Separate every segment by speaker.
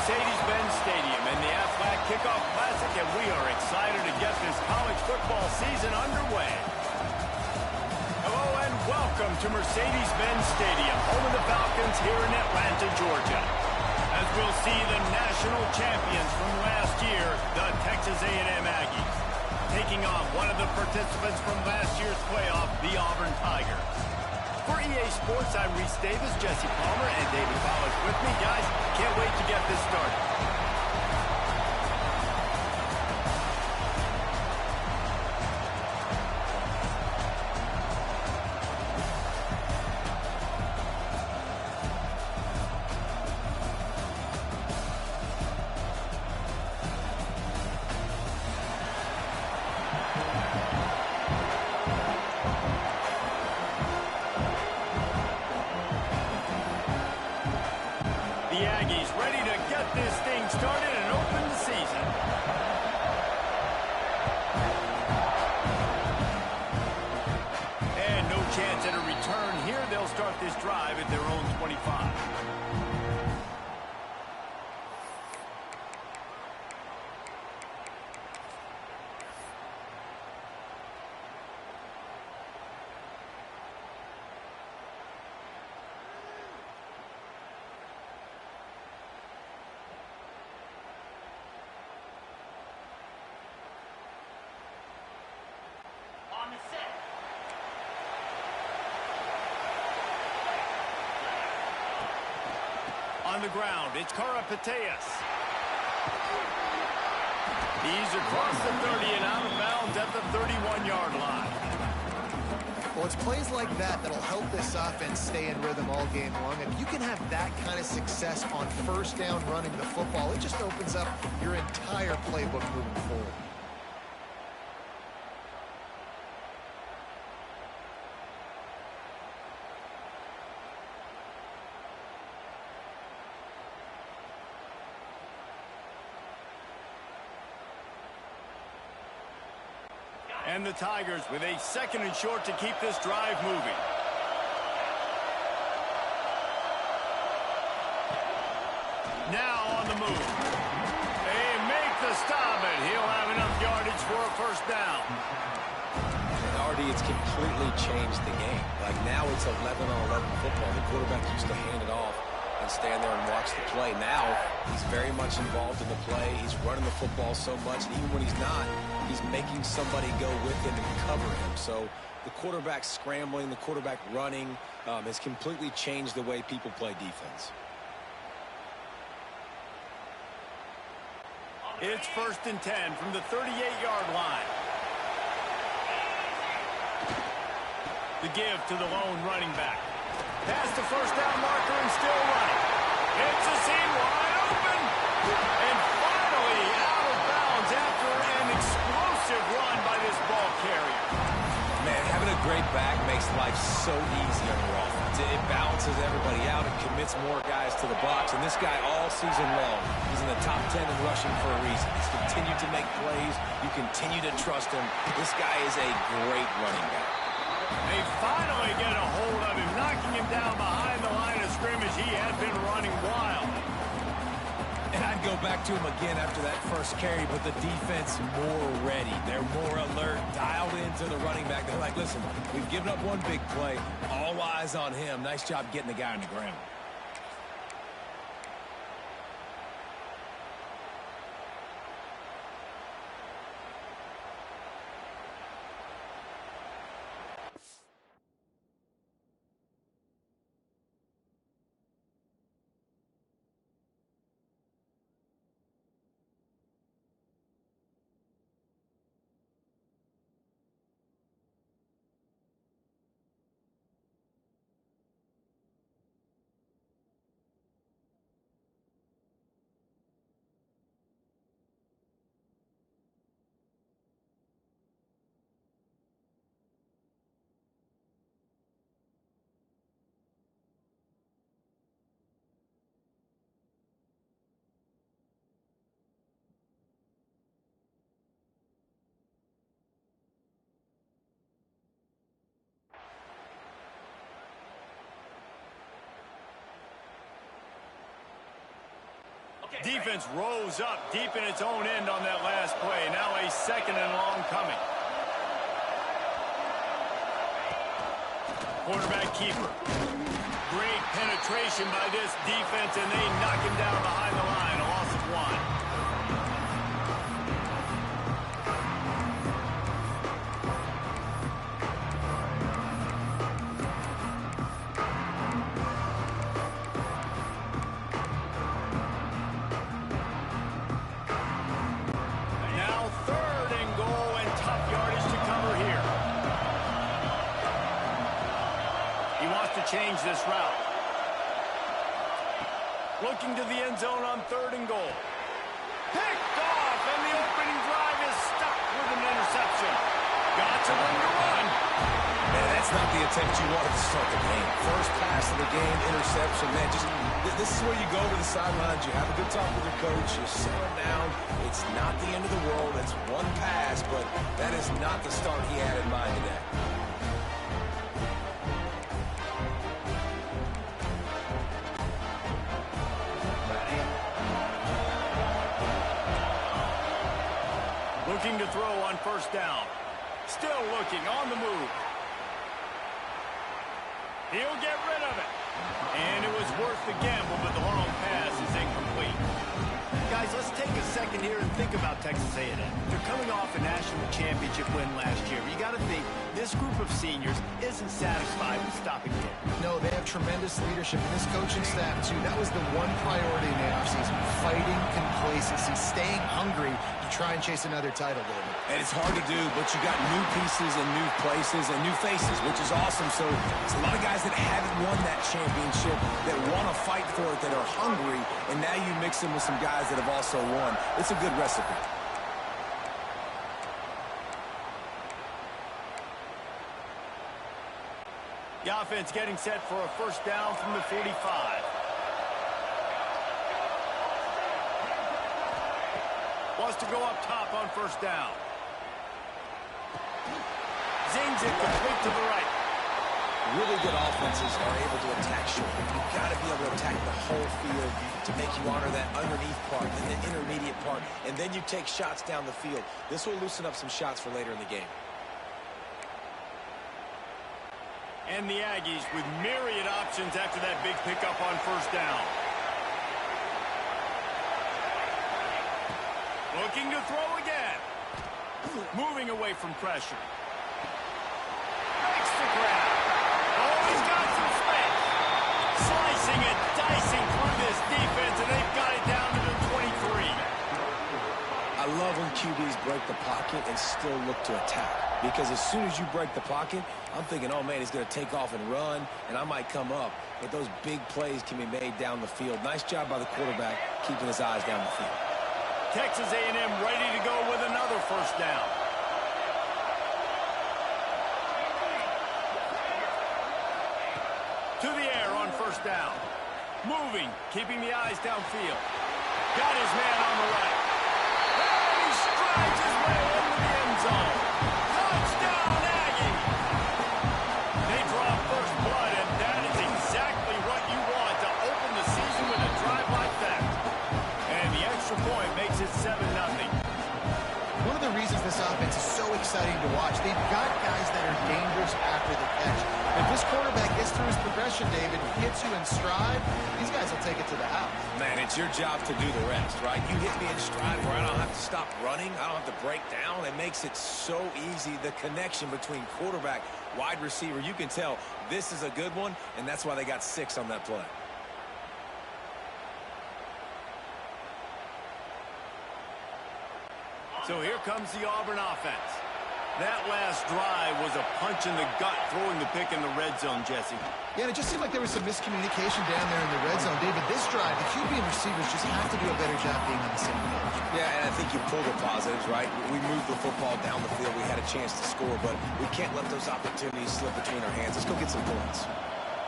Speaker 1: Mercedes-Benz Stadium and the Aflac Kickoff Classic, and we are excited to get this college football season underway. Hello and welcome to Mercedes-Benz Stadium, home of the Falcons here in Atlanta, Georgia. As we'll see the national champions from last year, the Texas A&M Aggies, taking on one of the participants from last year's playoff, the Auburn Tigers. For EA Sports, I'm Reese Davis, Jesse Palmer, and David Wallace with me. Guys, can't wait to get this started. The Aggies ready to get this thing started and open the season. And no chance at a return here. They'll start this drive at their own 25. On the ground, it's Karapateas. He's across the 30 and out of bounds at the 31-yard line.
Speaker 2: Well, it's plays like that that'll help this offense stay in rhythm all game long. If you can have that kind of success on first down running the football, it just opens up your entire playbook moving forward.
Speaker 1: And the Tigers with a second and short to keep this drive moving. Now on the move. They make the stop, and he'll have enough yardage for a first down.
Speaker 3: And Artie, it's completely changed the game. Like now it's 11-on-11 football. The quarterback used to hand it off and stand there and watch the play. Now he's very much involved in the play. He's running the football so much, and even when he's not, he's making somebody go with him and cover him. So the quarterback scrambling, the quarterback running has completely changed the way people play defense.
Speaker 1: It's 1st and 10 from the 38-yard line. The give to the lone running back. Past the first down marker and still running. It's a seam wide open. And finally out of bounds after an explosive run by this ball carrier.
Speaker 3: Man, having a great back makes life so easy on your offense. It balances everybody out and commits more guys to the box. And this guy all season long, he's in the top 10 in rushing for a reason. He's continued to make plays. You continue to trust him. This guy is a great running back.
Speaker 1: They finally get a hold of him, knocking him down behind the line of scrimmage. He had been running wild.
Speaker 3: And I'd go back to him again after that first carry, but the defense more ready. They're more alert, dialed into the running back. They're like, listen, we've given up one big play. All eyes on him. Nice job getting the guy on the ground.
Speaker 1: Defense rose up deep in its own end on that last play. Now a second and long coming. Quarterback keeper. Great penetration by this defense, and they knock him down behind the line. A loss of 1. Change this route. Looking to the end zone on 3rd and goal. Picked off, and the opening drive is stuck with an interception. Got to room to run.
Speaker 3: Man, that's not the attempt you wanted to start the game. First pass of the game, interception. Man, this is where you go to the sidelines. You have a good talk with your coach. You settle down. It's not the end of the world. It's one pass, but that is not the start he had in mind today.
Speaker 1: Looking to throw on 1st down. Still looking on the move. He'll get rid of it. And it was worth the gamble, but the long pass is incomplete. Guys, let's take a second here and think about Texas A&M. They're coming off a national championship win last year. You got to think this group of seniors isn't satisfied with stopping there.
Speaker 2: No, they have tremendous leadership in this coaching staff, too. That was the one priority in the offseason, fighting complacency, staying hungry to try and chase another title, David.
Speaker 3: And it's hard to do, but you got new pieces and new places and new faces, which is awesome. So it's a lot of guys that haven't won that championship that want to fight for it, that are hungry, and now you mix them with some guys that have also won. It's a good recipe.
Speaker 1: The offense getting set for a 1st down from the 45. Wants to go up top on 1st down. Zings it complete to the right.
Speaker 3: Really good offenses are able to attack short. You've got to be able to attack the whole field to make you honor that underneath part and the intermediate part, and then you take shots down the field. This will loosen up some shots for later in the game.
Speaker 1: And the Aggies with myriad options after that big pickup on 1st down. Looking to throw again. Moving away from pressure. Makes the grab. Oh, he's got some space. Slicing and dicing through this defense, and they've got it down to the 23.
Speaker 3: I love when QBs break the pocket and still look to attack. Because as soon as you break the pocket, I'm thinking, oh, man, he's going to take off and run, and I might come up. But those big plays can be made down the field. Nice job by the quarterback keeping his eyes down the field.
Speaker 1: Texas A&M ready to go with another 1st down. To the air on 1st down. Moving, keeping the eyes downfield. Got his man on the right. And he strides his way into the end zone. Touchdown, Aggie! They draw first blood, and that is exactly what you want to open the season with a drive like that. And the extra point makes it 7-0.
Speaker 2: One of the reasons this offense is so exciting to watch, they've got guys that are dangerous after the catch. If this quarterback gets through his progression, David, hits you in stride, these guys will take it to the house.
Speaker 3: Man, it's your job to do the rest, right? You hit me in stride where I don't have to stop running. I don't have to break down. It makes it so easy, the connection between quarterback, wide receiver. You can tell this is a good one, and that's why they got 6 on that play.
Speaker 1: So here comes the Auburn offense. That last drive was a punch in the gut, throwing the pick in the red zone, Jesse.
Speaker 2: Yeah, and it just seemed like there was some miscommunication down there in the red zone. David, this drive, the QB and receivers just have to do a better job being on the same page.
Speaker 3: Yeah, and I think you pulled the positives, right? We moved the football down the field. We had a chance to score, but we can't let those opportunities slip between our hands. Let's go get some points.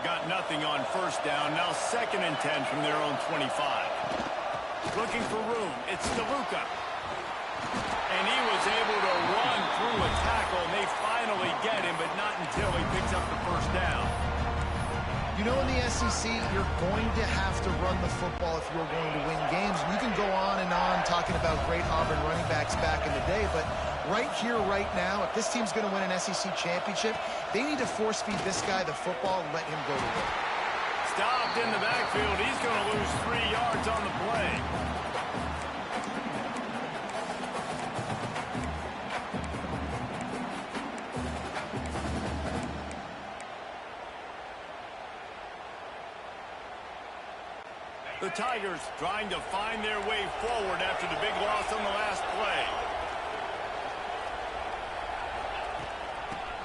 Speaker 1: Got nothing on 1st down. Now 2nd and 10 from their own 25. Looking for room. It's DeLuca. And he was able to run through a tackle, and they finally get him, but not until he picks up the 1st down.
Speaker 2: You know, in the SEC, you're going to have to run the football if you're going to win games. And you can go on and on talking about great Auburn running backs back in the day, but right here, right now, if this team's going to win an SEC championship, they need to force feed this guy the football and let him go to work.
Speaker 1: Stopped in the backfield. He's going to lose 3 yards on the play. The Tigers trying to find their way forward after the big loss on the last play.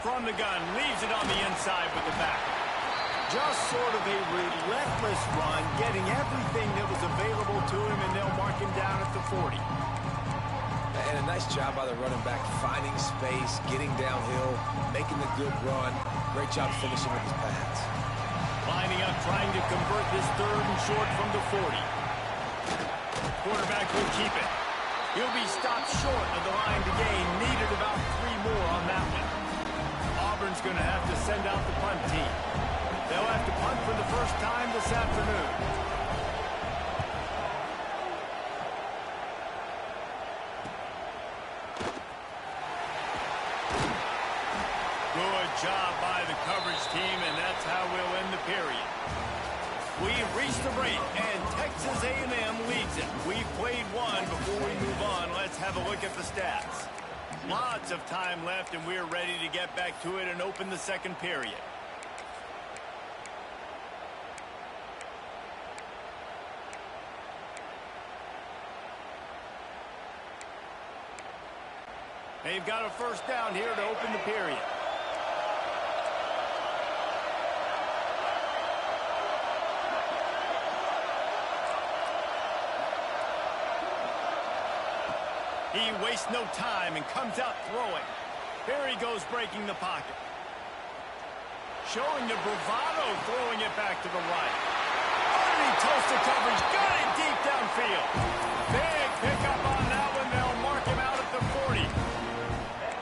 Speaker 1: From the gun, leaves it on the inside with the back. Just sort of a relentless run, getting everything that was available to him, and they'll mark him down at the 40.
Speaker 3: And a nice job by the running back, finding space, getting downhill, making the good run. Great job finishing with his pads.
Speaker 1: Lining up, trying to convert this 3rd and short from the 40. Quarterback will keep it. He'll be stopped short of the line to gain. Needed about 3 more on that one. Auburn's going to have to send out the punt team. They'll have to punt for the first time this afternoon. Good job by the coverage team, and that's how we'll end the period. We've reached the break, and Texas A&M leads it. We've played one. Before we move on, let's have a look at the stats. Lots of time left, and we're ready to get back to it and open the second period. They've got a first down here to open the period. He wastes no time and comes out throwing. Here he goes, breaking the pocket. Showing the bravado, throwing it back to the right. Underneath toasted coverage, got it deep downfield. Big pickup on that one. They'll mark him out at the 40.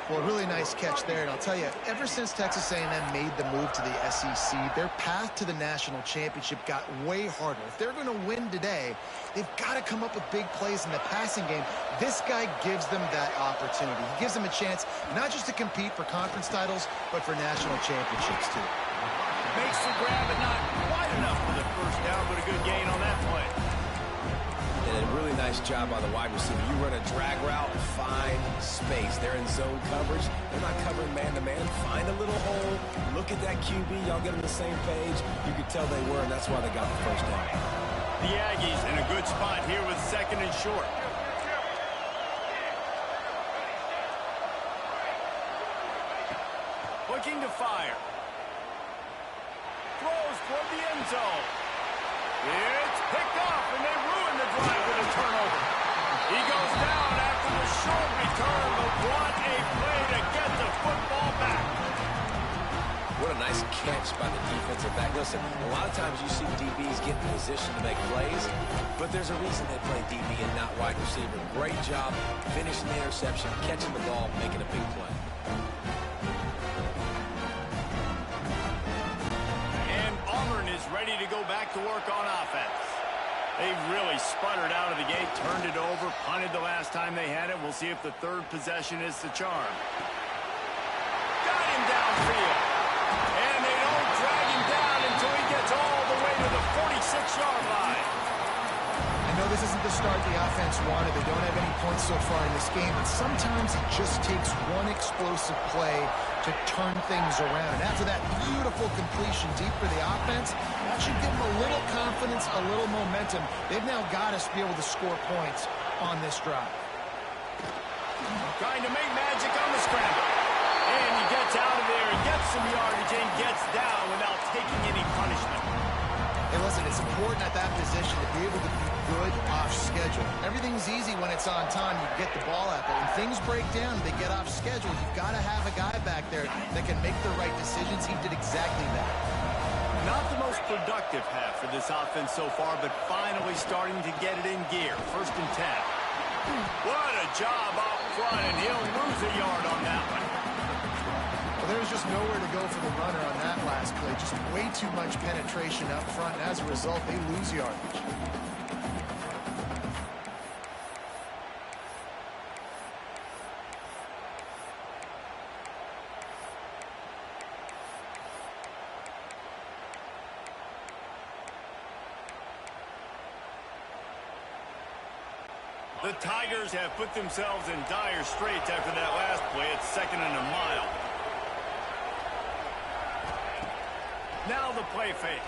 Speaker 2: Well, really nice catch there, and I'll tell you, ever since Texas A&M made the move to the SEC, their path to the national championship got way harder. If they're going to win today, they've got to come up with big plays in the passing game. This guy gives them that opportunity. He gives them a chance not just to compete for conference titles, but for national championships, too.
Speaker 1: Makes the grab, but not quite enough for the first down, but a good gain on that play.
Speaker 3: And a really nice job by the wide receiver. You run a drag route, find space. They're in zone coverage. They're not covering man-to-man. Find a little hole. Look at that QB. Y'all get on the same page. You could tell they were, and that's why they got the first down.
Speaker 1: The Aggies in a good spot here with 2nd and short. Looking to fire. Throws toward the end zone. It's picked off, and they ruin the drive with a turnover. He goes down after the short return, but what a play to get the football back.
Speaker 3: What a nice catch by the defensive back. Listen, a lot of times you see DBs get in position to make plays, but there's a reason they play DB and not wide receiver. Great job finishing the interception, catching the ball, making a big play.
Speaker 1: And Auburn is ready to go back to work on offense. They've really sputtered out of the gate, turned it over, punted the last time they had it. We'll see if the 3rd possession is the charm. Got him downfield. And they don't drag him down until he gets all the way to the 46-yard line.
Speaker 2: I know this isn't the start the offense wanted. They don't have any points so far in this game, but sometimes it just takes one explosive play to turn things around. And after that beautiful completion deep for the offense, that should give them a little confidence, a little momentum. They've now got us to be able to score points on this drive.
Speaker 1: Trying to make magic on the scramble. And he gets out of there and gets some yardage and gets down without taking any punishment.
Speaker 2: Hey, listen, it's important at that position to be able to be good off schedule. Everything's easy when it's on time. You get the ball out, but when things break down, they get off schedule. You've got to have a guy back there that can make the right decisions. He did exactly that.
Speaker 1: Not the most productive half for this offense so far, but finally starting to get it in gear. 1st and 10. What a job out front, and he'll lose a yard on that one.
Speaker 2: There's just nowhere to go for the runner on that last play. Just way too much penetration up front, and as a result, they lose yardage.
Speaker 1: The Tigers have put themselves in dire straits after that last play. It's 2nd and a mile. Now the play fake.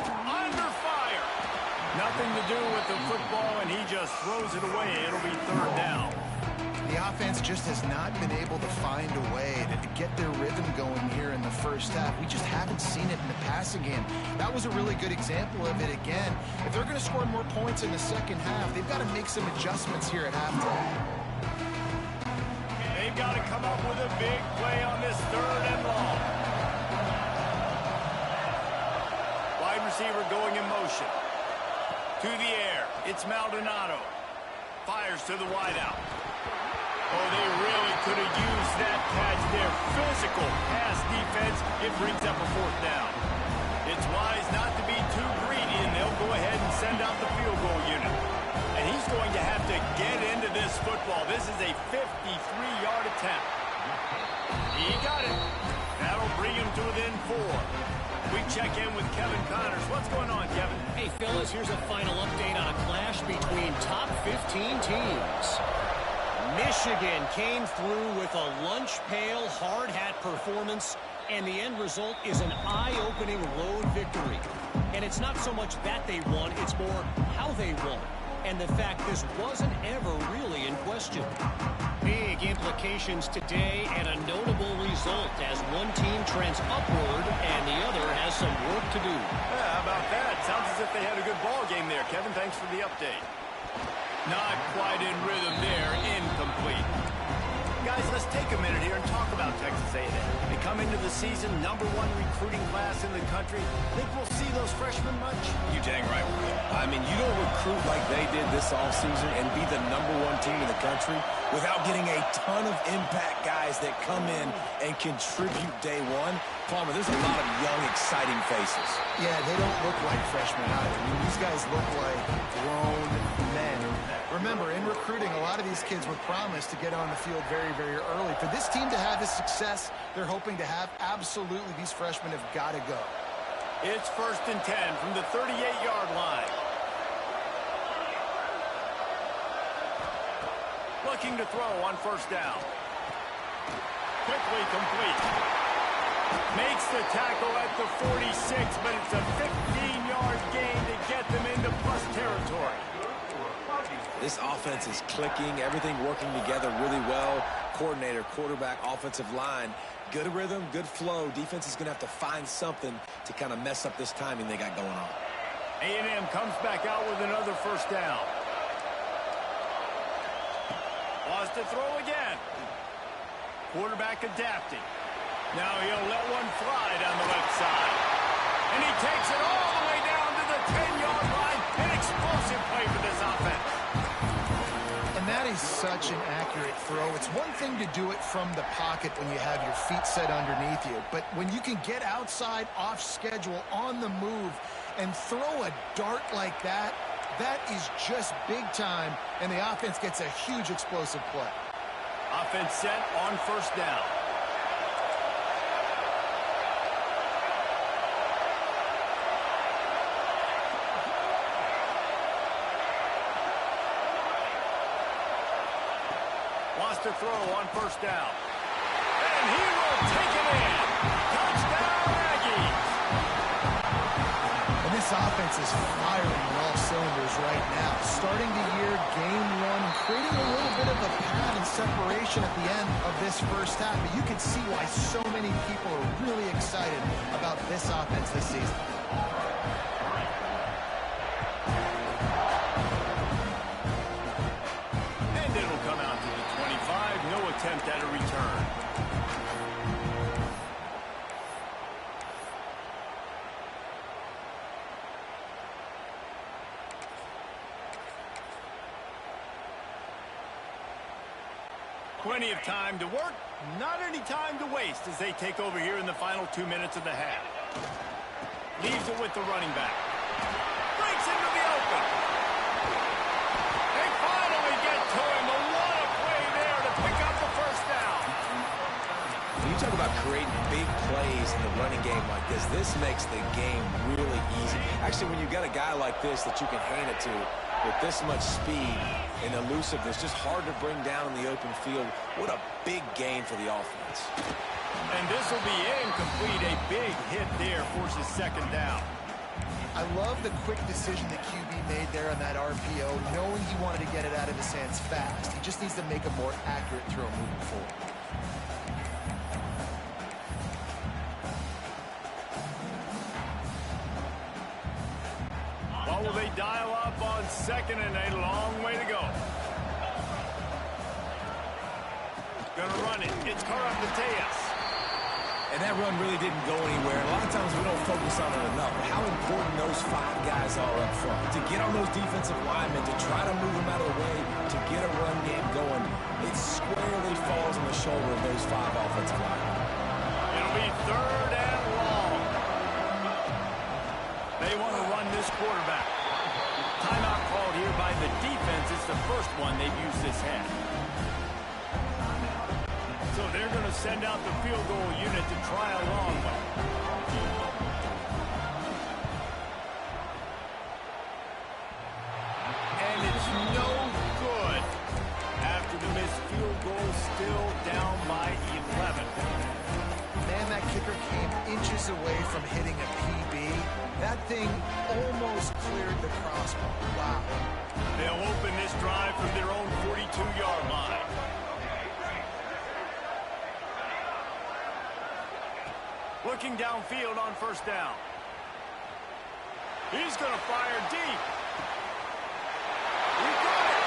Speaker 1: Under fire. Nothing to do with the football, and he just throws it away. It'll be 3rd down.
Speaker 2: The offense just has not been able to find a way to get their rhythm going here in the first half. We just haven't seen it in the passing game. That was a really good example of it again. If they're going to score more points in the second half, they've got to make some adjustments here at halftime.
Speaker 1: They've got to come up with a big play on this 3rd and long. Wide receiver going in motion. To the air. It's Maldonado. Fires to the wideout. Oh, they really could have used that catch there. Physical pass defense. It brings up a 4th down. It's wise not to be too greedy, and they'll go ahead and send out the field goal unit. And he's going to have to get into this football. This is a 53-yard attempt. He got it. That'll bring him to within 4. We check in with Kevin Connors. What's going on, Kevin?
Speaker 4: Hey, fellas, here's a final update on a clash between top 15 teams. Michigan came through with a lunch pail hard hat performance, and the end result is an eye-opening road victory. And it's not so much that they won, it's more how they won. And the fact this wasn't ever really in question. Big implications today and a notable result as one team trends upward and the other has some work to do.
Speaker 1: Yeah, how about that? Sounds as if they had a good ball game there. Kevin, thanks for the update. Not quite in rhythm there. Incomplete. Guys, let's take a minute here and talk about Texas A&M. They come into the season #1 recruiting class in the country. Think we'll see those freshmen much?
Speaker 3: You dang right. I mean, you don't recruit like they did this offseason and be the #1 team in the country without getting a ton of impact guys that come in and contribute day one. Palmer, there's a lot of young, exciting faces.
Speaker 2: Yeah, they don't look like freshmen either. I mean, these guys look like grown men. Remember, in recruiting, a lot of these kids were promised to get on the field very, very early. For this team to have the success they're hoping to have, absolutely these freshmen have got to go.
Speaker 1: It's 1st and 10 from the 38-yard line. Looking to throw on 1st down. Quickly complete. Makes the tackle at the 46, but it's a 15-yard gain to get them into plus territory.
Speaker 3: This offense is clicking, everything working together really well. Coordinator, quarterback, offensive line, good rhythm, good flow. Defense is going to have to find something to kind of mess up this timing they got going on.
Speaker 1: A&M comes back out with another 1st down. Wants to throw again. Quarterback adapting. Now he'll let one fly down the left side. And he takes it all the way down to the 10-yard line. An explosive play for this offense.
Speaker 2: And that is such an accurate throw. It's one thing to do it from the pocket when you have your feet set underneath you, but when you can get outside, off schedule, on the move, and throw a dart like that, that is just big time, and the offense gets a huge explosive play.
Speaker 1: Offense set on 1st down. To throw on 1st down. And he will take it in. Touchdown, Aggies.
Speaker 2: And this offense is firing on all cylinders right now. Starting the year, game 1, creating a little bit of a pad and separation at the end of this first half. But you can see why so many people are really excited about this offense this season. Attempt at a return.
Speaker 1: Plenty of time to work, not any time to waste as they take over here in the final 2 minutes of the half. Leaves it with the running back. Breaks into the open. They finally get to him. What a play there to pick up the first down.
Speaker 3: When you talk about creating big plays in the running game like this makes the game really easy. Actually, when you've got a guy like this that you can hand it to with this much speed and elusiveness, just hard to bring down in the open field. What a big gain for the offense.
Speaker 1: And this will be incomplete. A big hit there forces second down.
Speaker 2: I love the quick decision that QB made there on that RPO, knowing he wanted to get it out of his hands fast. He just needs to make a more accurate throw moving forward.
Speaker 1: What will they dial up on second and a long way to go? Gonna run it. It's Mateus.
Speaker 3: And that run really didn't go anywhere. A lot of times we don't focus on it enough. How important those 5 guys are up front. To get on those defensive linemen, to try to move them out of the way, to get a run game going, it squarely falls on the shoulder of those 5 offensive linemen.
Speaker 1: It'll be third and long. They want to run this quarterback. Timeout called here by the defense. It's the first one they've used this half. So they're going to send out the field goal unit to try a long one. And it's no good after the missed field goal, still down by 11.
Speaker 2: Man, that kicker came inches away from hitting a PB. That thing almost cleared the crossbar. Wow.
Speaker 1: They'll open this drive from their own 42-yard line. Looking downfield on first down. He's going to fire deep. He got it.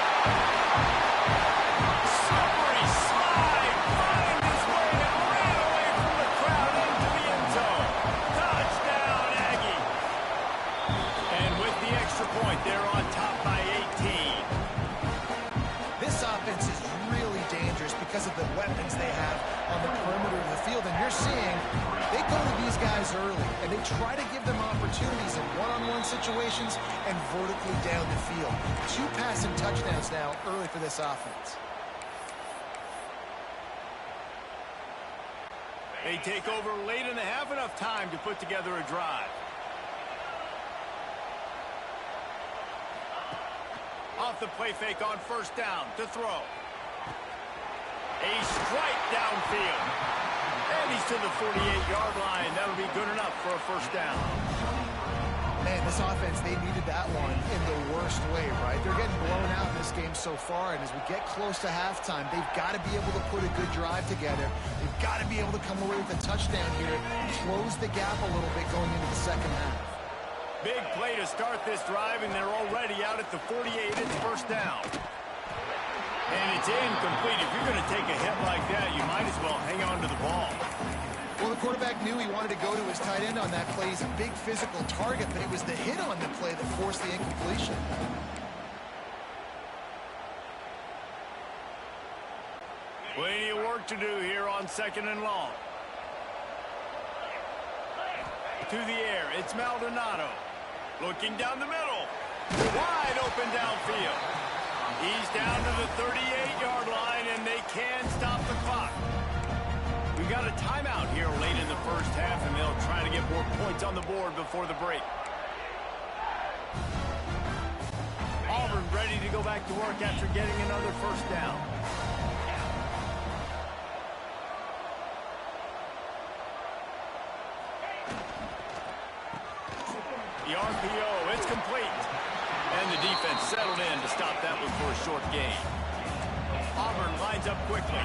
Speaker 1: Slippery slide. Finds his way and ran away from the crowd into the end zone. Touchdown, Aggie. And with the extra point, they're on top by 18.
Speaker 2: This offense is really dangerous because of the weapons they have on the perimeter of the field. And you're seeing they go to these guys early, and they try to give them opportunities in one-on-one situations and vertically down the field. 2 passing touchdowns now early for this offense.
Speaker 1: They take over late in the half, enough time to put together a drive. Off the play fake on first down to throw. A strike downfield. And he's to the 48-yard line. That'll be good enough for a first down.
Speaker 2: Man, this offense, they needed that one in the worst way, right? They're getting blown out in this game so far, and as we get close to halftime, they've got to be able to put a good drive together. They've got to be able to come away with a touchdown here, close the gap a little bit going into the second half.
Speaker 1: Big play to start this drive, and they're already out at the 48. It's first down. And it's incomplete. If you're going to take a hit like that, you might as well hang on to the ball.
Speaker 2: Well, the quarterback knew he wanted to go to his tight end on that play. He's a big physical target, but it was the hit on the play that forced the incompletion.
Speaker 1: Plenty of work to do here on second and long. To the air, it's Maldonado. Looking down the middle. Wide open downfield. He's down to the 38-yard line, and they can stop the clock. We've got a timeout here late in the first half, and they'll try to get more points on the board before the break. Auburn ready to go back to work after getting another first down. The RPO, it's complete. And the defense settled in to stop that one for a short gain. Auburn lines up quickly.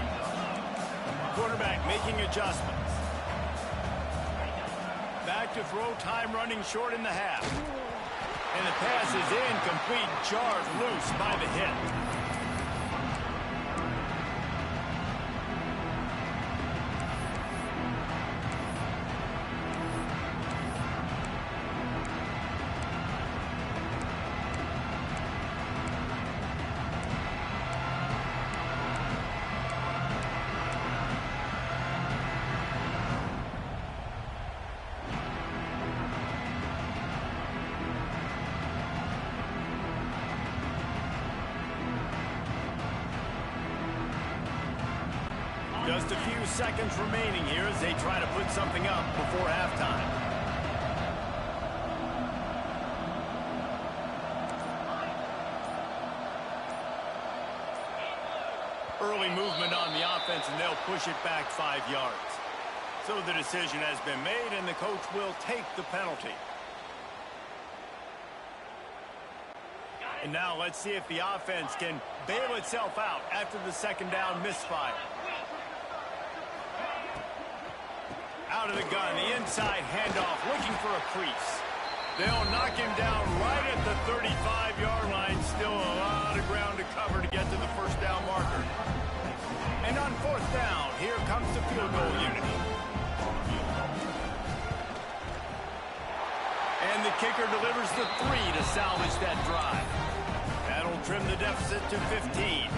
Speaker 1: Quarterback making adjustments. Back to throw, time running short in the half. And the pass is incomplete, jarred loose by the hit. Just a few seconds remaining here as they try to put something up before halftime. Early movement on the offense, and they'll push it back 5 yards. So the decision has been made, and the coach will take the penalty. And now let's see if the offense can bail itself out after the second down misfire. Out of the gun, the inside handoff, looking for a crease. They'll knock him down right at the 35-yard line. Still a lot of ground to cover to get to the first down marker. And on fourth down, here comes the field goal unit. And the kicker delivers the 3 to salvage that drive. That'll trim the deficit to 15.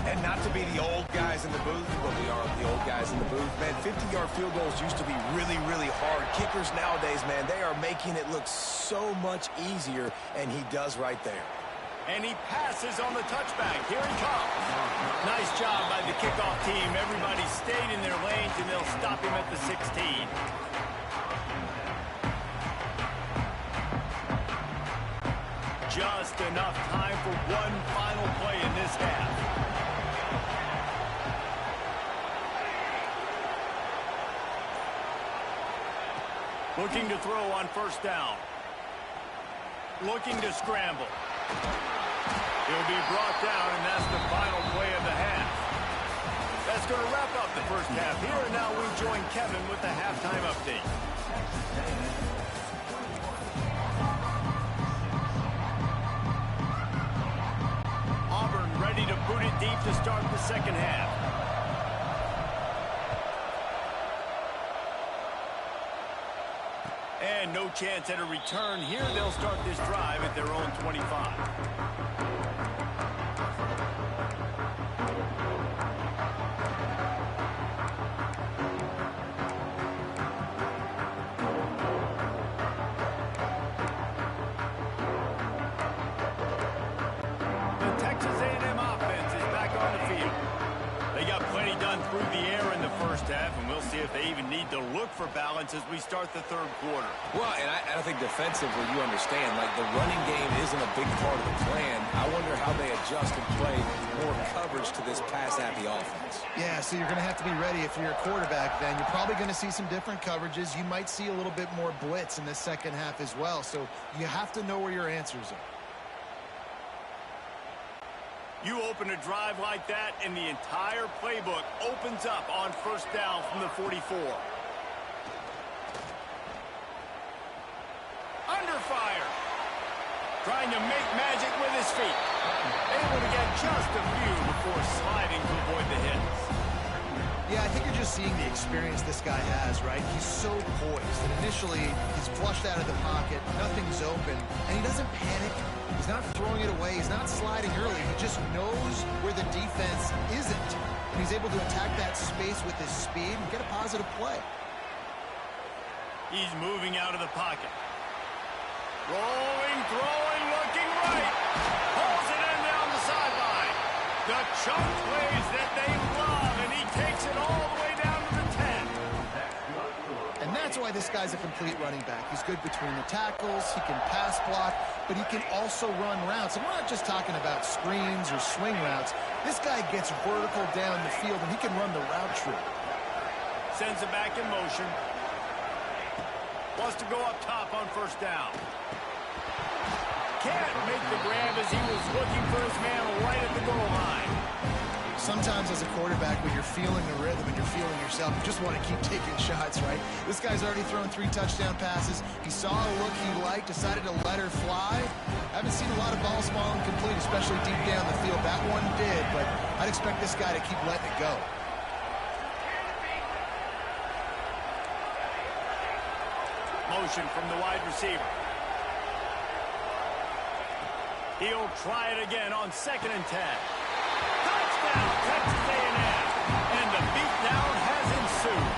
Speaker 3: And not to be the old guys in the booth, but we are the old guys in the booth. Man, 50-yard field goals used to be really, really hard. Kickers nowadays, man, they are making it look so much easier, and he does right there.
Speaker 1: And he passes on the touchback. Here he comes. Nice job by the kickoff team. Everybody stayed in their lanes, and they'll stop him at the 16. Just enough time for one final play in this half. Looking to throw on first down. Looking to scramble. He'll be brought down, and that's the final play of the half. That's going to wrap up the first half here, and now we join Kevin with the halftime update. Auburn ready to boot it deep to start the second half. And no chance at a return here. They'll start this drive at their own 25. And we'll see if they even need to look for balance as we start the third quarter.
Speaker 3: Well, and I think defensively, you understand, like the running game isn't a big part of the plan. I wonder how they adjust and play more coverage to this pass-happy offense.
Speaker 2: Yeah, so you're going to have to be ready if you're a quarterback then. You're probably going to see some different coverages. You might see a little bit more blitz in the second half as well. So you have to know where your answers are.
Speaker 1: You open a drive like that, and the entire playbook opens up on first down from the 44. Under fire. Trying to make magic with his feet. Able to get just a few before sliding to avoid the hits.
Speaker 2: Yeah, I think you're just seeing the experience this guy has, right? He's so poised. And initially, he's flushed out of the pocket. Nothing's open. And he doesn't panic. He's not throwing it away. He's not sliding early. He just knows where the defense isn't. And he's able to attack that space with his speed and get a positive play.
Speaker 1: He's moving out of the pocket. Rolling, throwing, looking right. Pulls it in down the sideline. The chunk plays that they love, and he takes it all the way down to the 10.
Speaker 2: And that's why this guy's a complete running back. He's good between the tackles. He can pass block, but he can also run routes. And we're not just talking about screens or swing routes. This guy gets vertical down the field, and he can run the route tree.
Speaker 1: Sends it back in motion. Wants to go up top on first down. Can't make the grab as he was looking for his man right at the goal line.
Speaker 2: Sometimes as a quarterback, when you're feeling the rhythm and you're feeling yourself, you just want to keep taking shots, right? This guy's already thrown 3 touchdown passes. He saw a look he liked, decided to let her fly. Haven't seen a lot of balls fall incomplete, especially deep down the field. That one did, but I'd expect this guy to keep letting it go.
Speaker 1: Motion from the wide receiver. He'll try it again on 2nd and 10. Touchdown, Texas A&M. And the beatdown has ensued.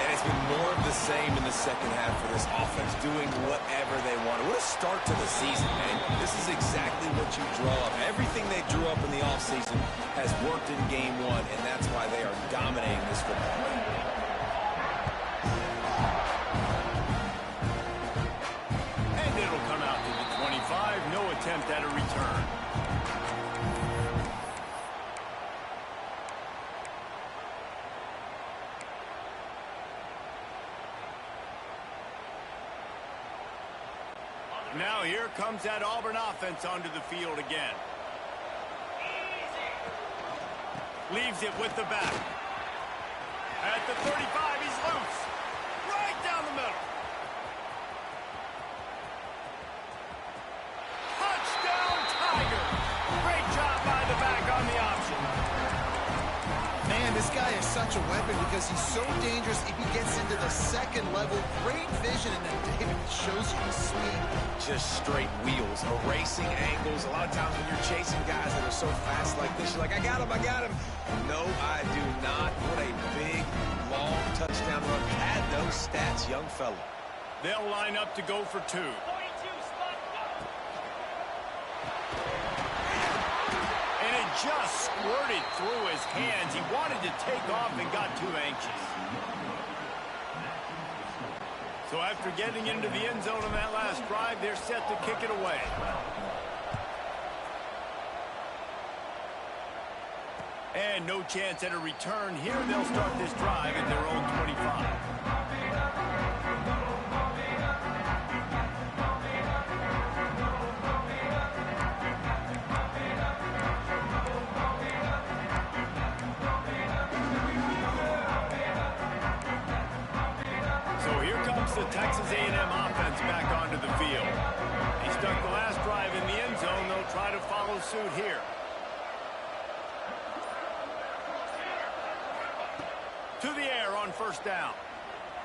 Speaker 3: And it's been more of the same in the second half for this offense, doing whatever they want. What a start to the season, man. This is exactly what you draw up. Everything they drew up in the offseason has worked in game one, and that's why they are dominating this football game.
Speaker 1: And it'll come out to the 25. No attempt at a return. Now here comes that Auburn offense onto the field again. Leaves it with the back. At the 35, he's loose. Right down the middle. Touchdown, Tiger. Great job by the back on the option.
Speaker 2: Man, this guy is such a weapon because he's so dangerous if he gets into the second level. Great vision, and then David shows you the speed.
Speaker 3: Just straight wheels, erasing angles. A lot of times when you're chasing guys that are so fast like this, you're like, I got him, I got him. No, I do not. What a big, long touchdown run. Had those stats, young fella.
Speaker 1: They'll line up to go for two. And it just squirted through his hands. He wanted to take off and got too anxious. So after getting into the end zone on that last drive, they're set to kick it away. And no chance at a return here. They'll start this drive at their own 25. The Texas A&M offense back onto the field. He stuck the last drive in the end zone. They'll try to follow suit here. To the air on first down.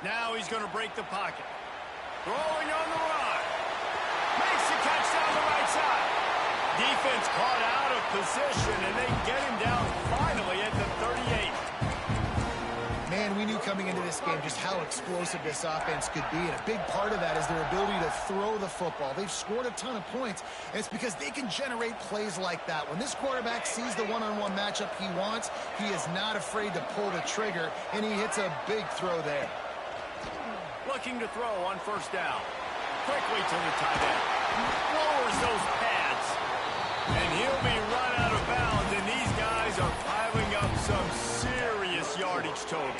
Speaker 1: Now he's going to break the pocket. Throwing on the run. Makes the catch down the right side. Defense caught out of position, and they get him down finally at the 38.
Speaker 2: Man, we knew coming into this game just how explosive this offense could be, and a big part of that is their ability to throw the football. They've scored a ton of points, and it's because they can generate plays like that. When this quarterback sees the one-on-one matchup he wants, he is not afraid to pull the trigger, and he hits a big throw there.
Speaker 1: Looking to throw on first down. Quickly to the tight end. Lowers those pads. And he'll be run out of bounds, and these guys are piling up some serious yardage totals.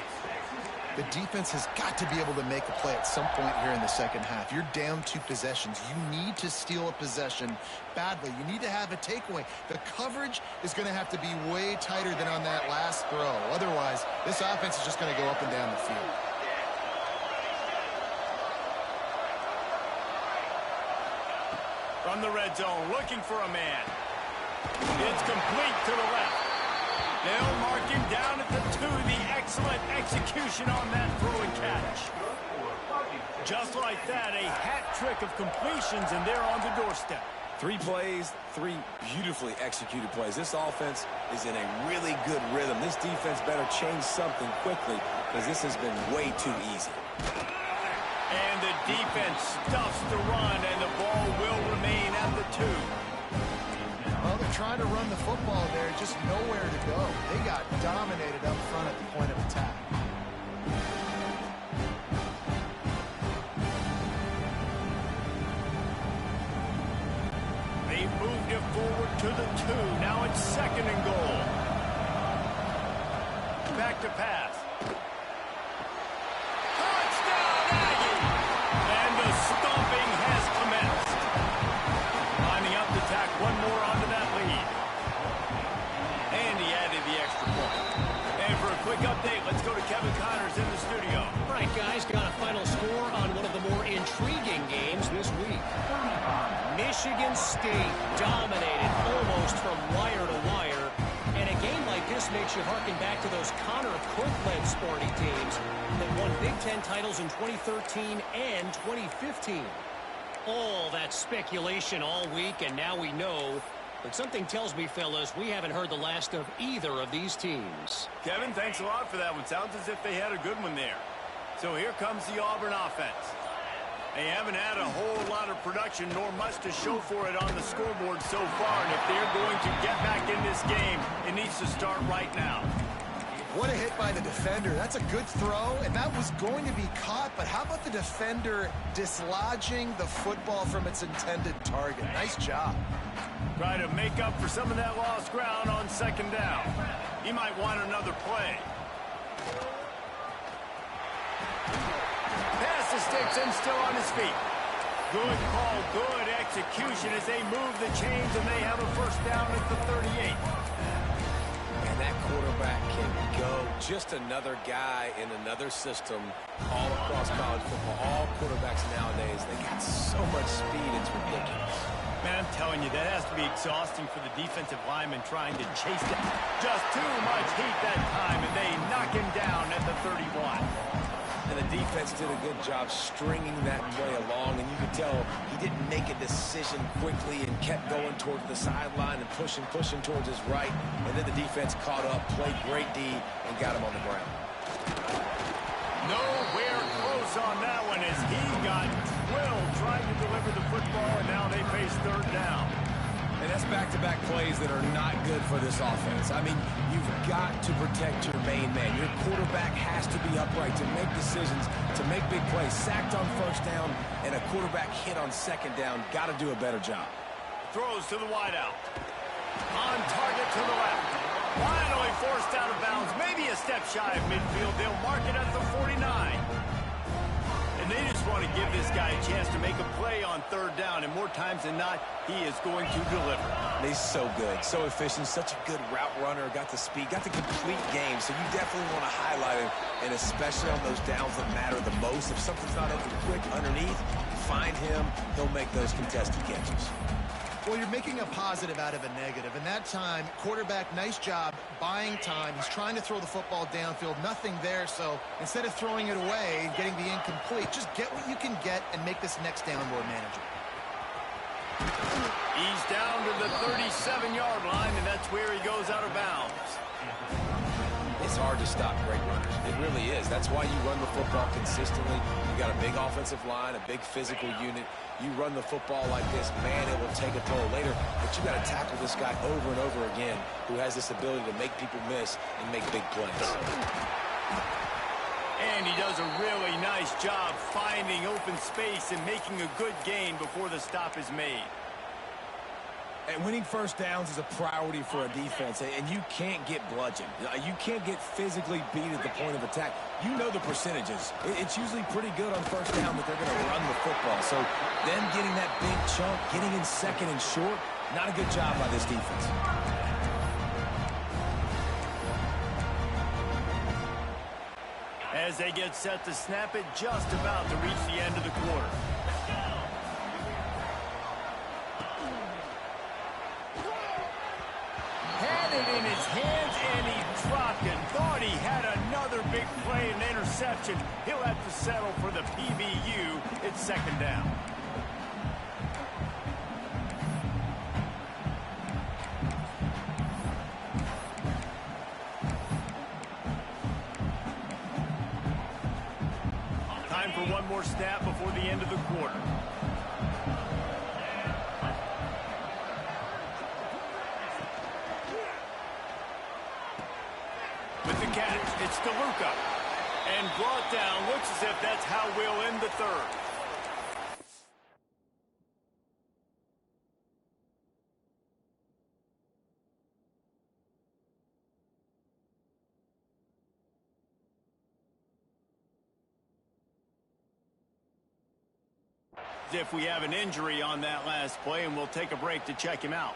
Speaker 2: The defense has got to be able to make a play at some point here in the second half. You're down 2 possessions. You need to steal a possession badly. You need to have a takeaway. The coverage is going to have to be way tighter than on that last throw. Otherwise, this offense is just going to go up and down the field.
Speaker 1: From the red zone, looking for a man. It's complete to the left. They'll mark him down at the 2. The excellent execution on that throw and catch. Just like that, a hat trick of completions, and they're on the doorstep.
Speaker 3: 3 plays, 3 beautifully executed plays. This offense is in a really good rhythm. This defense better change something quickly because this has been way too easy.
Speaker 1: And the defense stuffs the run, and the ball will remain at the 2.
Speaker 2: Well, they're trying to run the football there, just nowhere to go. They got dominated up front at the point of attack.
Speaker 1: They moved it forward to the 2. Now it's 2nd and goal. Back to pass. Touchdown, Aggie! And the stomping has commenced. Lining up to tack one more onto that lead. And he added the extra point. And for a quick update, let's go to Kevin Connors in the studio.
Speaker 4: All right, guys, got a final score on one of the more intriguing games this week. Michigan State dominated almost from wire to wire. And a game like this makes you harken back to those Connor Cook-led Sparty teams that won Big Ten titles in 2013 and 2015. All that speculation all week, and now we know. But something tells me, fellas, we haven't heard the last of either of these teams.
Speaker 1: Kevin, thanks a lot for that one. Sounds as if they had a good one there. So here comes the Auburn offense. They haven't had a whole lot of production, nor much to show for it on the scoreboard so far. And if they're going to get back in this game, it needs to start right now.
Speaker 2: What a hit by the defender. That's a good throw, and that was going to be caught. But how about the defender dislodging the football from its intended target? Nice job.
Speaker 1: Try to make up for some of that lost ground on second down. He might want another play. Pass the sticks and still on his feet. Good call, good execution as they move the chains, and they have a first down at the 38.
Speaker 3: And that quarterback can go. Just another guy in another system all across college football. All quarterbacks nowadays, they got so much speed, it's ridiculous.
Speaker 1: Man, I'm telling you, that has to be exhausting for the defensive lineman trying to chase it. Just too much heat that time, and they knock him down at the 31.
Speaker 3: And the defense did a good job stringing that play along, and you could tell he didn't make a decision quickly and kept going towards the sideline and pushing towards his right. And then the defense caught up, played great D, and got him on the ground.
Speaker 1: Nowhere close on that one as he got drilled trying to deliver the football, and now they face third down.
Speaker 3: And that's back-to-back plays that are not good for this offense. I mean, you've got to protect your main man. Your quarterback has to be upright to make decisions, to make big plays. Sacked on first down and a quarterback hit on second down. Got to do a better job.
Speaker 1: Throws to the wideout. On target to the left. Finally forced out of bounds. Maybe a step shy of midfield. They'll mark it at the 49. And they just want to give this guy a chance to make a play on third down, and more times than not, he is going to deliver.
Speaker 3: He's so good, so efficient, such a good route runner, got the speed, got the complete game, so you definitely want to highlight him, and especially on those downs that matter the most. If something's not open quick underneath, find him, he'll make those contested catches.
Speaker 2: Well, you're making a positive out of a negative. And that time, quarterback, nice job buying time. He's trying to throw the football downfield. Nothing there. So instead of throwing it away and getting the incomplete, just get what you can get and make this next down more manageable.
Speaker 1: He's down to the 37-yard line, and that's where he goes out of bounds.
Speaker 3: It's hard to stop great runners. It really is. That's why you run the football consistently. You got a big offensive line, a big physical unit. You run the football like this, man, it will take a toll later. But you got to tackle this guy over and over again who has this ability to make people miss and make big plays.
Speaker 1: And he does a really nice job finding open space and making a good gain before the stop is made.
Speaker 3: And winning first downs is a priority for a defense, and you can't get bludgeoned. You can't get physically beat at the point of attack. You know the percentages. It's usually pretty good on first down that they're going to run the football. So them getting that big chunk, getting in second and short, not a good job by this defense.
Speaker 1: As they get set to snap it, just about to reach the end of the quarter. Had it in his hands, and he dropped it. Thought he had another big play and interception. He'll have to settle for the PBU. It's second down. Time for one more snap before the end of the quarter. With the catch, it's DeLuca. And brought down. Looks as if that's how we'll end the third. As if we have an injury on that last play, and we'll take a break to check him out.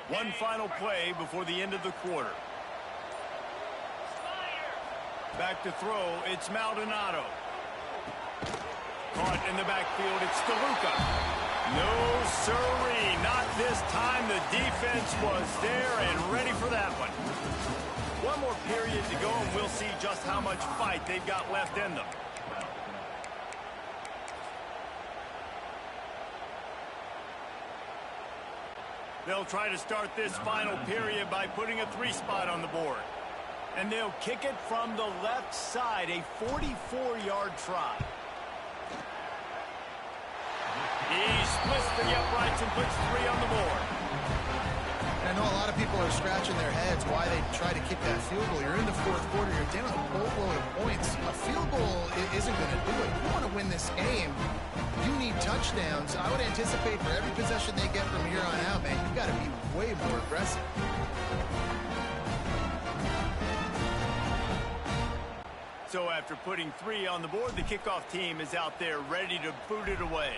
Speaker 1: One final play before the end of the quarter. Back to throw, it's Maldonado. Caught in the backfield, it's DeLuca. No, sirree, not this time. The defense was there and ready for that one. One more period to go, and we'll see just how much fight they've got left in them. They'll try to start this final period by putting a 3 spot on the board. And they'll kick it from the left side, a 44-yard try. He splits the uprights and puts 3 on the board.
Speaker 2: I know a lot of people are scratching their heads why they try to kick that field goal. You're in the fourth quarter. You're down a boatload of points. A field goal isn't going to do it. You want to win this game, you need touchdowns. I would anticipate for every possession they get from here on out, man, you got to be way more aggressive.
Speaker 1: So after putting 3 on the board, the kickoff team is out there ready to boot it away.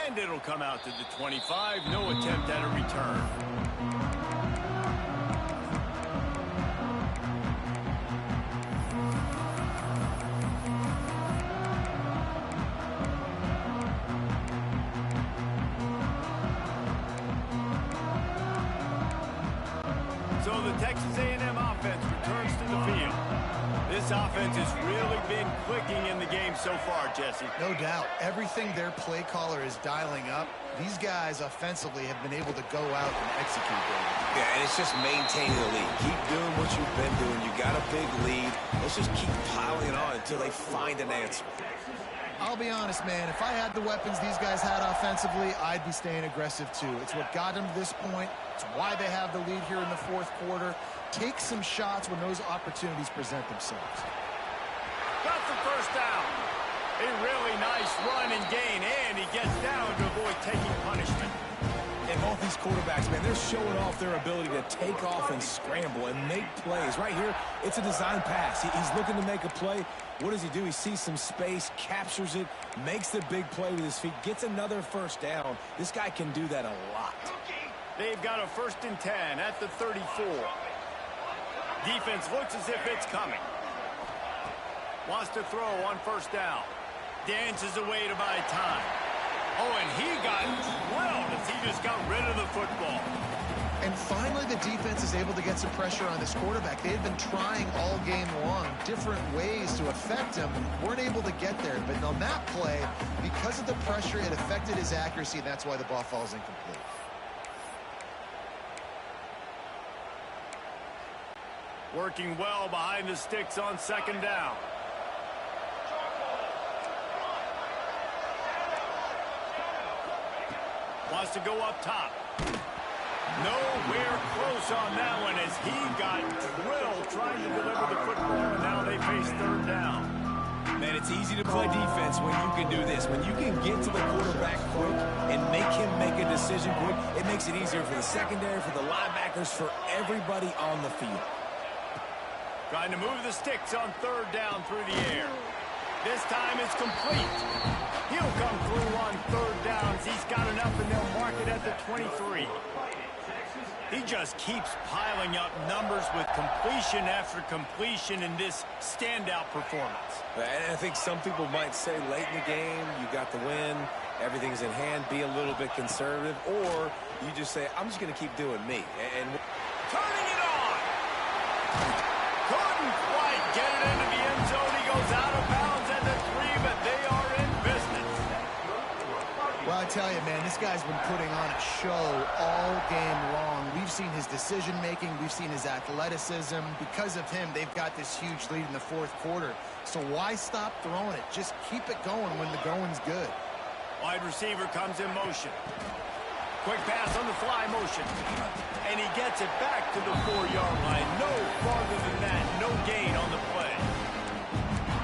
Speaker 1: And it'll come out to the 25. No attempt at a return. So the Texas A&M offense returns to the field. This offense has really been clicking in the game so far, Jesse.
Speaker 2: No doubt. Everything their play caller is dialing up, these guys offensively have been able to go out and execute them.
Speaker 3: Yeah, and it's just maintaining the lead. Keep doing what you've been doing. You got a big lead. Let's just keep piling on until they find an answer.
Speaker 2: I'll be honest, man. If I had the weapons these guys had offensively, I'd be staying aggressive too. It's what got them to this point. It's why they have the lead here in the fourth quarter. Take some shots when those opportunities present themselves.
Speaker 1: Got the first down. A really nice run and gain, and he gets down to avoid taking punishment.
Speaker 3: And both these quarterbacks, man, they're showing off their ability to take off and scramble and make plays. Right here, it's a design pass. He's looking to make a play. What does he do? He sees some space, captures it, makes the big play with his feet, gets another first down. This guy can do that a lot.
Speaker 1: They've got a 1st and 10 at the 34. Defense looks as if it's coming. Wants to throw on 1st down. Dances away to buy time. Oh, and he got drilled as he just got rid of the football.
Speaker 2: And finally, the defense is able to get some pressure on this quarterback. They had been trying all game long different ways to affect him. Weren't able to get there. But on that play, because of the pressure, it affected his accuracy, and that's why the ball falls incomplete.
Speaker 1: Working well behind the sticks on 2nd down. Wants to go up top. Nowhere close on that one as he got drilled trying to deliver the football, and now they face 3rd down.
Speaker 3: Man, it's easy to play defense when you can do this. When you can get to the quarterback quick and make him make a decision quick, it makes it easier for the secondary, for the linebackers, for everybody on the field.
Speaker 1: Trying to move the sticks on 3rd down through the air. This time it's complete. He'll come through on 3rd downs. He's got enough, and they'll mark it at the 23. He just keeps piling up numbers with completion after completion in this standout performance.
Speaker 3: And I think some people might say late in the game, you got the win, everything's in hand, be a little bit conservative, or you just say, I'm just going to keep doing me. And
Speaker 1: turning it on. Couldn't quite get it into the end zone. He goes out of bounds at the 3, but they are in business.
Speaker 2: Well, I tell you, man, this guy's been putting on a show all game long. We've seen his decision-making. We've seen his athleticism. Because of him, they've got this huge lead in the fourth quarter. So why stop throwing it? Just keep it going when the going's good.
Speaker 1: Wide receiver comes in motion. Quick pass on the fly motion. And he gets it back to the 4-yard line. No farther than that. No gain on the play.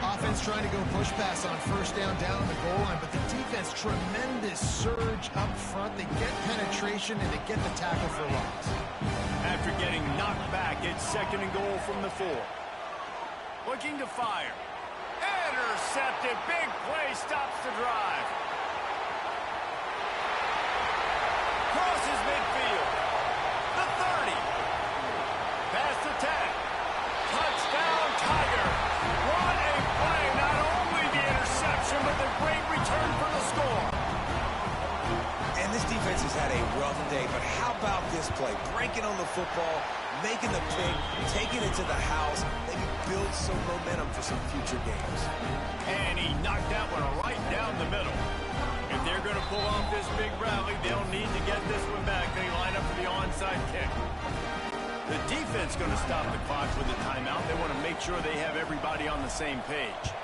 Speaker 2: Offense trying to go push pass on 1st down on the goal line, but the defense, tremendous surge up front. They get penetration, and they get the tackle for loss.
Speaker 1: After getting knocked back, it's 2nd and goal from the 4. Looking to fire. Intercepted. Big play stops the drive. Crosses midfield. The 30. Past the 10. Touchdown, Tigers. What a play. Not only the interception, but the great return for the score.
Speaker 3: And this defense has had a rough day, but how about this play? Breaking on the football, making the pick, taking it to the house, maybe build some momentum for some future games.
Speaker 1: And he knocked that one right down the middle. If they're going to pull off this big rally. They'll need to get this one back. They line up for the onside kick. The defense going to stop the clock with a timeout. They want to make sure they have everybody on the same page.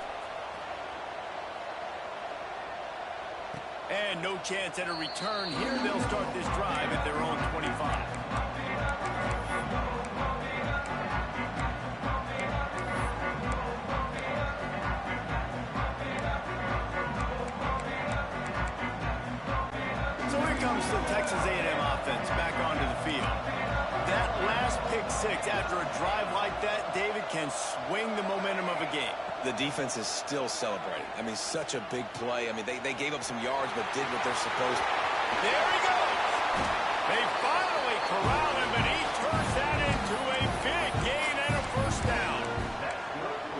Speaker 1: And no chance at a return here. They'll start this drive at their own 25. Comes the Texas A&M offense back onto the field. That last pick six after a drive like that, David, can swing the momentum of a game.
Speaker 3: The defense is still celebrating. I mean, such a big play. I mean, they gave up some yards but did what they're supposed to.
Speaker 1: There he goes. They finally corral him, but he turns that into a big gain and a first down.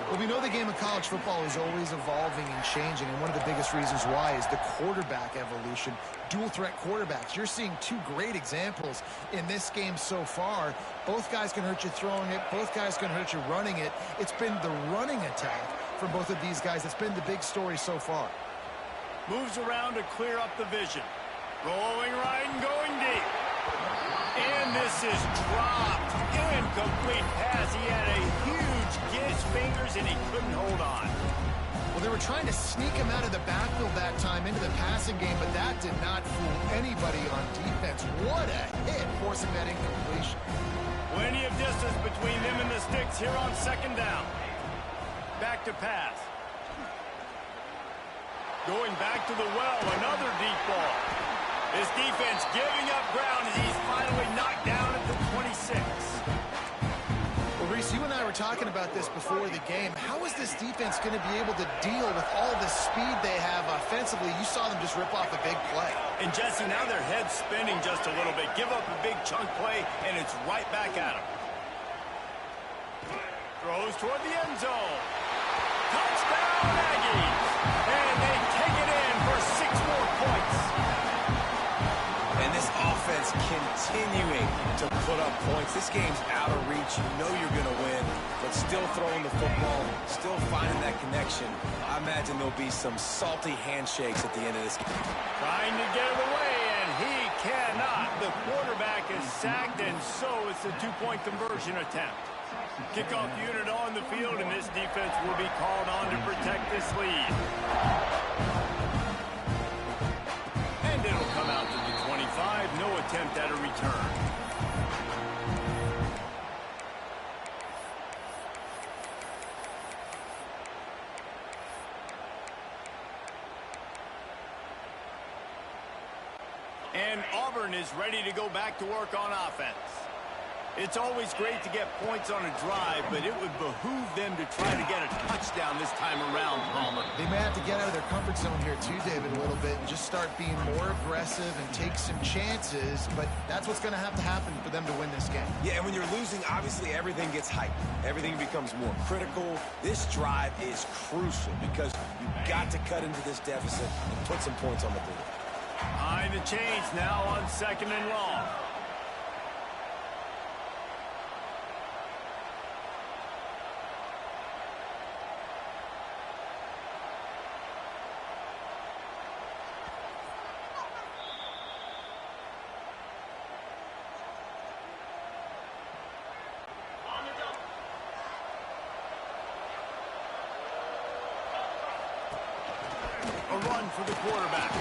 Speaker 2: Well, we know the game of college football is always evolving and changing, and one of the biggest reasons why is the quarterback evolution. Dual threat quarterbacks. You're seeing two great examples in this game so far. Both guys can hurt you throwing it. Both guys can hurt you running it. It's been the running attack for both of these guys that's been the big story so far.
Speaker 1: Moves around to clear up the vision. Rolling right and going deep. And this is dropped. Incomplete pass. He had a huge get his fingers and he couldn't hold on.
Speaker 2: Well, they were trying to sneak him out of the backfield that time into the passing game, but that did not fool anybody on defense. What a hit, forcing that incompletion.
Speaker 1: Plenty of distance between them and the sticks here on second down. Back to pass. Going back to the well, another deep ball. His defense giving up ground as he's finally knocked down at the 26.
Speaker 2: Well, Reese, you and I were talking about this before the game. How is this defense going to be able to deal with all the speed they have offensively? You saw them just rip off a big play.
Speaker 1: And, Jesse, now their head's spinning just a little bit. Give up a big chunk play, and it's right back at them. Throws toward the end zone. Touchdown, Aggies! And they take it in for 6 more points.
Speaker 3: And this offense continuing to put up points. This game's out of reach. You know you're going to win, but still throwing the football, still finding that connection. I imagine there'll be some salty handshakes at the end of this game.
Speaker 1: Trying to get it away, and he cannot. The quarterback is sacked, and so it's a 2-point conversion attempt. Kickoff unit on the field, and this defense will be called on to protect this lead. And it'll come out to the 25. No attempt at a return. And Auburn is ready to go back to work on offense. It's always great to get points on a drive, but it would behoove them to try to get a touchdown this time around, Palmer.
Speaker 2: They may have to get out of their comfort zone here too, David, a little bit, and just start being more aggressive and take some chances, but that's what's going to happen for them to win this game.
Speaker 3: Yeah, and when you're losing, obviously everything gets hyped. Everything becomes more critical. This drive is crucial because you've got to cut into this deficit and put some points on the board.
Speaker 1: Behind the chains now on 2nd and long. A run for the quarterback.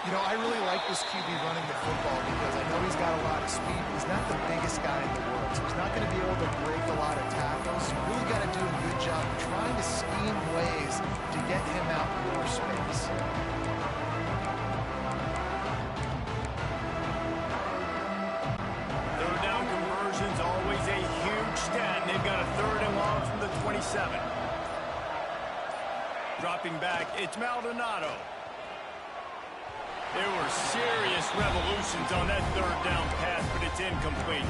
Speaker 2: You know, I really like this QB running the football because I know he's got a lot of speed. He's not the biggest guy in the world, so he's not going to be able to break a lot of tackles. You really got to do a good job trying to scheme ways to get him out more space.
Speaker 1: Third down conversions, always a huge stat. They've got a 3rd and long from the 27. Dropping back, it's Maldonado. There were serious revolutions on that 3rd down pass, but it's incomplete.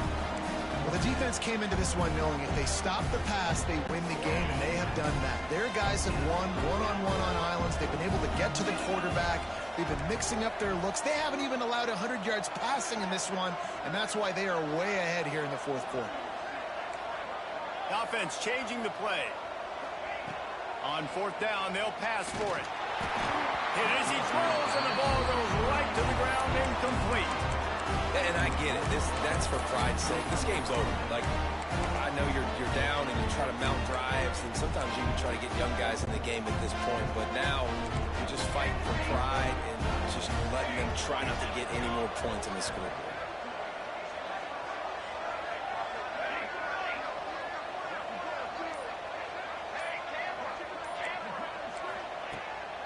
Speaker 2: Well, the defense came into this one knowing if they stop the pass, they win the game, and they have done that. Their guys have won one-on-one on islands. They've been able to get to the quarterback. They've been mixing up their looks. They haven't even allowed 100 yards passing in this one, and that's why they are way ahead here in the 4th quarter.
Speaker 1: Offense changing the play. On 4th down, they'll pass for it. Hit as he throws, and the ball goes right to the ground, incomplete.
Speaker 3: And I get it. That's for pride's sake. This game's over. Like, I know you're down and you try to mount drives, and sometimes you can try to get young guys in the game at this point. But now you're just fighting for pride and just letting them try not to get any more points in the scoreboard.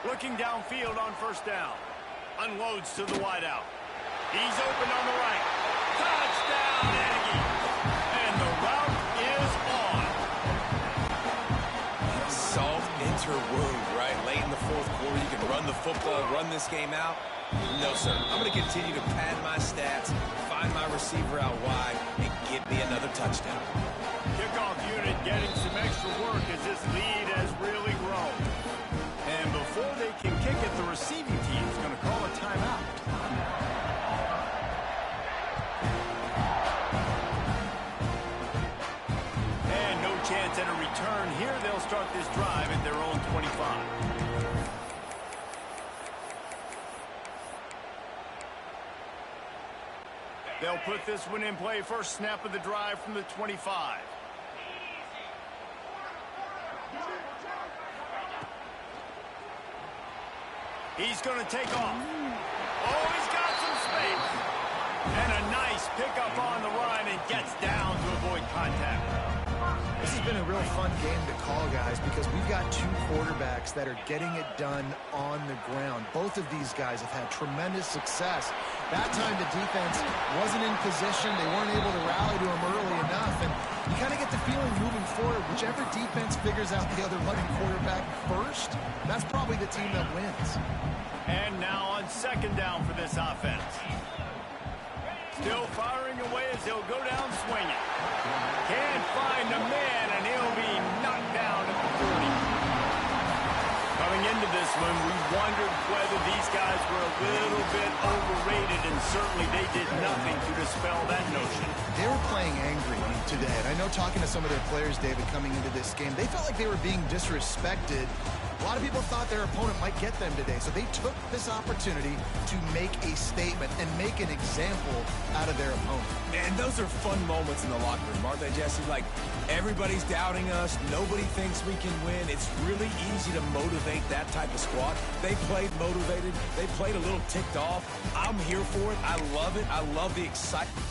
Speaker 1: Looking downfield on first down. Unloads to the wideout. He's open on the right. Touchdown, Aggies. And the route is on.
Speaker 3: Salt enter wound, right? Late in the fourth quarter, you can run the football, run this game out. No, sir. I'm going to continue to pad my stats, find my receiver out wide, and get me another touchdown.
Speaker 1: Kickoff unit getting some extra work as this lead has really grown. And before they can kick it, the receiving team is going to call a timeout. And no chance at a return here. They'll start this drive at their own 25. They'll put this one in play. First snap of the drive from the 25. He's going to take off. Oh, he's got some space. And a nice pickup on the run and gets down to avoid contact.
Speaker 2: This has been a real fun game to call, guys, because we've got two quarterbacks that are getting it done on the ground. Both of these guys have had tremendous success. That time the defense wasn't in position. They weren't able to rally to him early enough. And you kind of get the feeling moving forward, whichever defense figures out the other running quarterback first, that's probably the team that wins.
Speaker 1: And now on second down for this offense. Still firing away as he'll go down swinging. Can't find a man, and he'll be knocked down at the 40. Coming into this one, we wondered whether these guys were a little bit overrated, and certainly they did nothing to dispel that notion.
Speaker 2: They were playing angry today, and I know talking to some of their players, David, coming into this game, they felt like they were being disrespected. A lot of people thought their opponent might get them today, so they took this opportunity to make a statement and make an example out of their opponent.
Speaker 3: And those are fun moments in the locker room, aren't they, Jesse? Like, everybody's doubting us. Nobody thinks we can win. It's really easy to motivate that type of squad. They played motivated. They played a little ticked off. I'm here for it. I love it. I love the excitement.